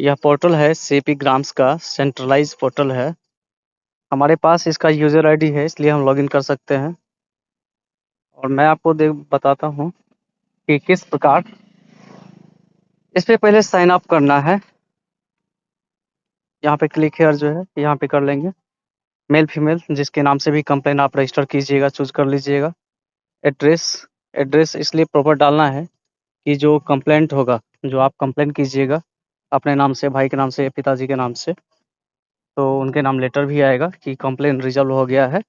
यह पोर्टल है CP grams का सेंट्रलाइज़ पोर्टल है। हमारे पास इसका यूज़र आईडी है, इसलिए हम लॉगिन कर सकते हैं। और मैं आपको बताता हूँ कि किस प्रकार इस पे पहले साइन अप करना है। यहाँ पे क्लिक हियर जो है, यहाँ पे कर लेंगे। मेल फीमेल जिसके नाम से भी कंप्लेन आप रजिस्टर कीजिएगा, चूज़ कर लीजिएगा। एड्रेस एड्रेस इसलिए प्रॉपर डालना है कि जो कंप्लेंट होगा, जो आप कंप्लेन कीजिएगा अपने नाम से, भाई के नाम से, पिताजी के नाम से, तो उनके नाम लेटर भी आएगा कि कंप्लेन रिज़ॉल्व हो गया है।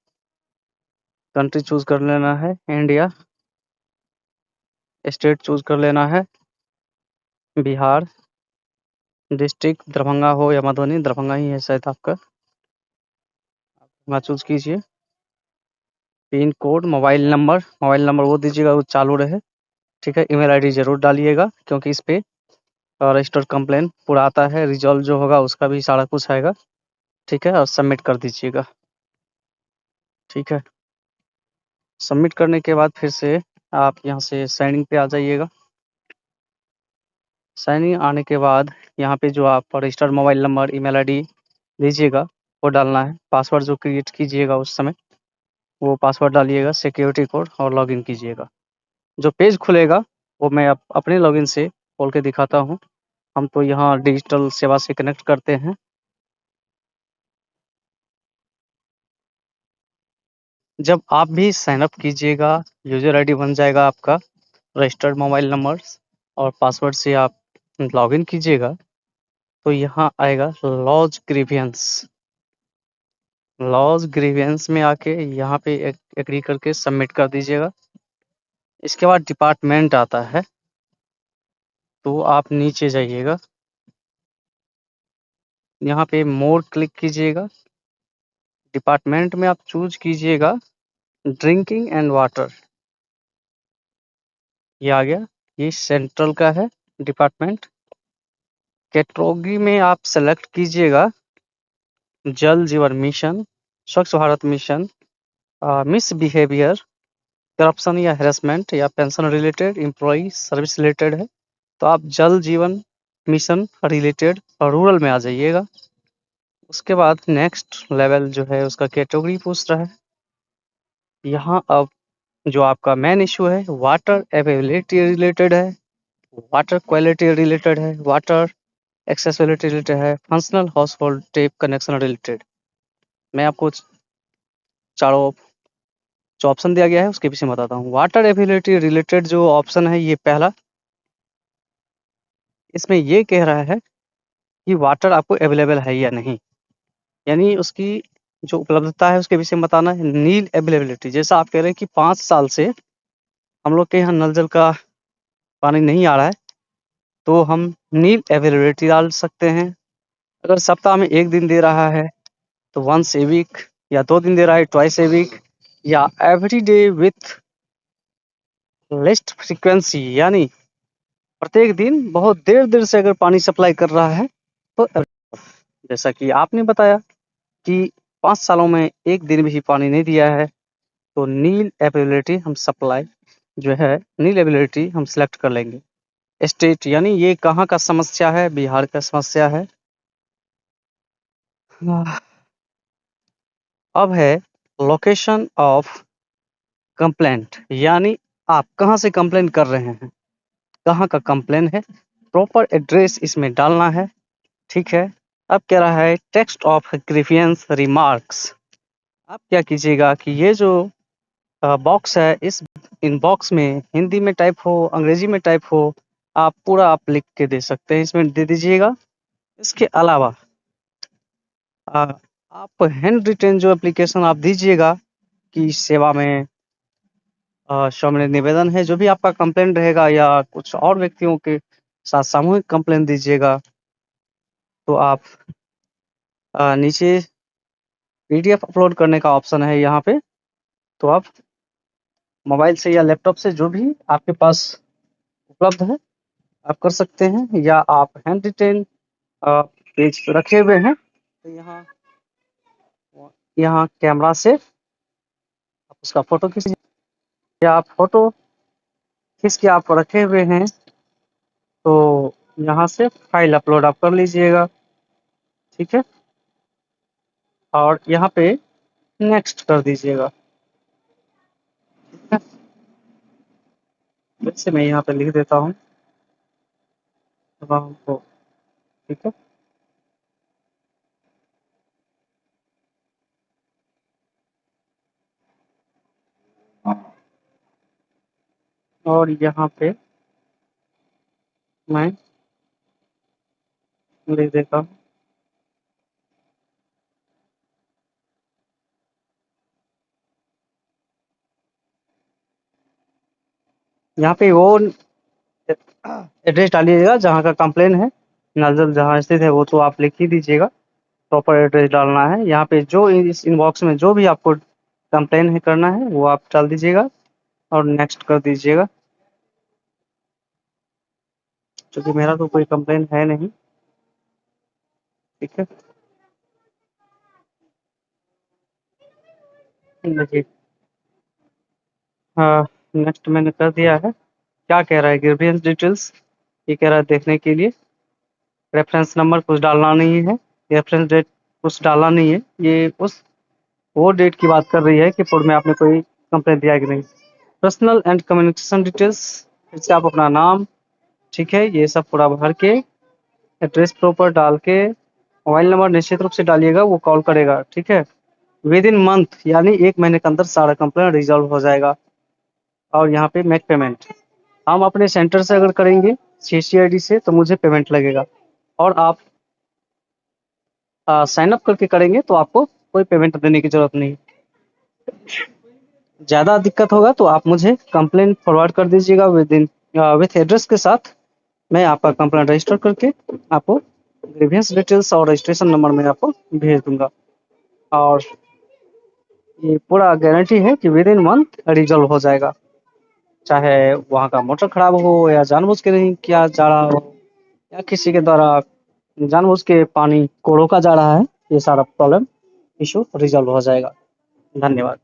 कंट्री चूज़ कर लेना है इंडिया। स्टेट चूज़ कर लेना है बिहार। डिस्ट्रिक्ट दरभंगा हो या मधुबनी, दरभंगा ही है शायद आपका। वहाँ चूज़ कीजिए। पिन कोड, मोबाइल नंबर वो दीजिएगा, वो चालू रहे, ठीक है। ईमेल आईडी ज़रूर डालिएगा क्योंकि इस पे रजिस्टर कंप्लेन पूरा आता है, रिज़ॉल्व जो होगा उसका भी सारा कुछ आएगा, ठीक है। और सबमिट कर दीजिएगा, ठीक है। सबमिट करने के बाद फिर से आप यहाँ से साइन इन पे आ जाइएगा। साइन इन आने के बाद यहाँ पे जो आप registered mobile number, email ID दीजिएगा वो डालना है। पासवर्ड जो क्रिएट कीजिएगा उस समय वो पासवर्ड डालिएगा, सिक्योरिटी कोड, और लॉगिन कीजिएगा। जो पेज खुलेगा वो मैं अपने लॉगिन से खोल के दिखाता हूँ। हम तो यहाँ डिजिटल सेवा से कनेक्ट करते हैं। जब आप भी साइन अप कीजिएगा, यूज़र आईडी बन जाएगा आपका, रजिस्टर्ड मोबाइल नंबर और पासवर्ड से आप लॉगिन कीजिएगा, तो यहाँ आएगा लॉज ग्रीवियंस में आके यहाँ पे एग्री करके सबमिट कर दीजिएगा। इसके बाद डिपार्टमेंट आता है, तो आप नीचे जाइएगा, यहाँ पे मोर क्लिक कीजिएगा। डिपार्टमेंट में आप चूज़ कीजिएगा ड्रिंकिंग एंड वाटर। ये आ गया, ये सेंट्रल का है डिपार्टमेंट। कैटेगरी में आप सेलेक्ट कीजिएगा जल जीवन मिशन, स्वच्छ भारत मिशन, मिसबिहेवियर, करप्शन या हैरेसमेंट, या pension related, employee service related है, तो आप जल जीवन मिशन रिलेटेड रूरल में आ जाइएगा। उसके बाद नेक्स्ट लेवल जो है उसका कैटेगरी पूछ रहा है। यहाँ अब जो आपका मेन इशू है वाटर अवेलेबिलिटी रिलेटेड है, वाटर क्वालिटी रिलेटेड है, वाटर एक्सेसिबिलिटी रिलेटेड है, functional household tape connection related. मैं आपको चारों जो ऑप्शन दिया गया है उसके विषय में बताता हूँ। वाटर अवेलेबिलिटी रिलेटेड जो ऑप्शन है ये पहला, इसमें ये कह रहा है कि वाटर आपको अवेलेबल है या नहीं, यानी उसकी जो उपलब्धता है उसके विषय में बताना है। नील अवेलेबिलिटी, जैसा आप कह रहे हैं कि 5 साल से हम लोग के यहाँ नल जल का पानी नहीं आ रहा है, तो हम नील अवेलेबिलिटी डाल सकते हैं। अगर सप्ताह में 1 दिन दे रहा है तो वंस ए वीक, या 2 दिन दे रहा है ट्वाइस ए वीक, या एवरी डे विथ लेस्ट फ्रीक्वेंसी, यानी प्रत्येक दिन बहुत देर-देर से अगर पानी सप्लाई कर रहा है तो जैसा कि आपने बताया कि 5 सालों में 1 दिन भी पानी नहीं दिया है, तो नील अवेलेबिलिटी हम सप्लाई जो है, नील अवेलेबिलिटी हम सिलेक्ट कर लेंगे। स्टेट, यानी ये कहाँ का समस्या है, बिहार का समस्या है। अब है लोकेशन ऑफ कंप्लेंट, यानी आप कहाँ से कंप्लेन कर रहे हैं, कहाँ का कंप्लेन है, प्रॉपर एड्रेस इसमें डालना है, ठीक है। अब कह रहा है टेक्स्ट ऑफ ग्रीवियंस रिमार्क्स। आप क्या कीजिएगा कि ये जो बॉक्स है, इस इन बॉक्स में हिंदी में टाइप हो, अंग्रेजी में टाइप हो, आप पूरा आप लिख के दे सकते हैं, इसमें दे दीजिएगा। इसके अलावा आप हैंड रिटेन जो एप्लीकेशन आप दीजिएगा कि सेवा में सौम्य निवेदन है, जो भी आपका कंप्लेंट रहेगा या कुछ और व्यक्तियों के साथ सामूहिक कंप्लेंट दीजिएगा, तो आप नीचे पीडीएफ अपलोड करने का ऑप्शन है यहाँ पे, तो आप मोबाइल से या लैपटॉप से जो भी आपके पास उपलब्ध है आप कर सकते हैं, या आप हैंड रिटेन पेज रखे हुए हैं तो यहाँ यहाँ कैमरा से आप उसका फोटो खींच, या आप फोटो खींच के आप रखे हुए हैं तो यहाँ से फाइल अपलोड आप कर लीजिएगा, ठीक है। और यहाँ पे नेक्स्ट कर दीजिएगा, ठीक है। वैसे मैं यहाँ पे लिख देता हूँ राम को, ठीक है। और यहाँ पे मैं लिख देता हूँ यहाँ पे वो एड्रेस डालिएगा जहाँ का कंप्लेन है, नजर जहाँ स्थित है वो तो आप लिख ही दीजिएगा। प्रॉपर एड्रेस डालना है यहाँ पे, जो इस इनबॉक्स में जो भी आपको कंप्लेन है करना है वो आप डाल दीजिएगा और नेक्स्ट कर दीजिएगा। क्योंकि मेरा तो कोई कंप्लेन है नहीं, ठीक है। देखिए, हाँ, नेक्स्ट मैंने कर दिया है। क्या कह रहा है, ग्रीवियंस डिटेल्स, ये कह रहा है देखने के लिए। रेफरेंस नंबर कुछ डालना नहीं है, रेफरेंस डेट कुछ डालना नहीं है। ये उस वो डेट की बात कर रही है कि पूर्व में आपने कोई कंप्लेंट दिया है कि नहीं। पर्सनल एंड कम्युनिकेशन डिटेल्स, फिर से आप अपना नाम, ठीक है, ये सब पूरा भर के एड्रेस प्रॉपर डाल के मोबाइल नंबर निश्चित रूप से डालिएगा, वो कॉल करेगा, ठीक है। विद इन मंथ यानी 1 महीने के अंदर सारा कंप्लेंट रिजॉल्व हो जाएगा। और यहाँ पे मेक पेमेंट, हम अपने सेंटर से अगर करेंगे CCID से तो मुझे पेमेंट लगेगा, और आप साइन अप करके करेंगे तो आपको कोई पेमेंट देने की जरूरत नहीं। ज़्यादा दिक्कत होगा तो आप मुझे कंप्लेंट फॉरवर्ड कर दीजिएगा विद इन विथ एड्रेस के साथ। मैं आपका कंप्लेंट रजिस्टर करके आपको ग्रीवियंस डिटेल्स और रजिस्ट्रेशन नंबर में आपको भेज दूंगा। और ये पूरा गारंटी है कि विद इन मंथ रिजॉल्व हो जाएगा, चाहे वहाँ का मोटर खराब हो या जानबूझ के नहीं किया जा रहा हो, या किसी के द्वारा जानबूझ के पानी को रोका जा रहा है, ये सारा प्रॉब्लम इशू रिजॉल्व हो जाएगा। धन्यवाद।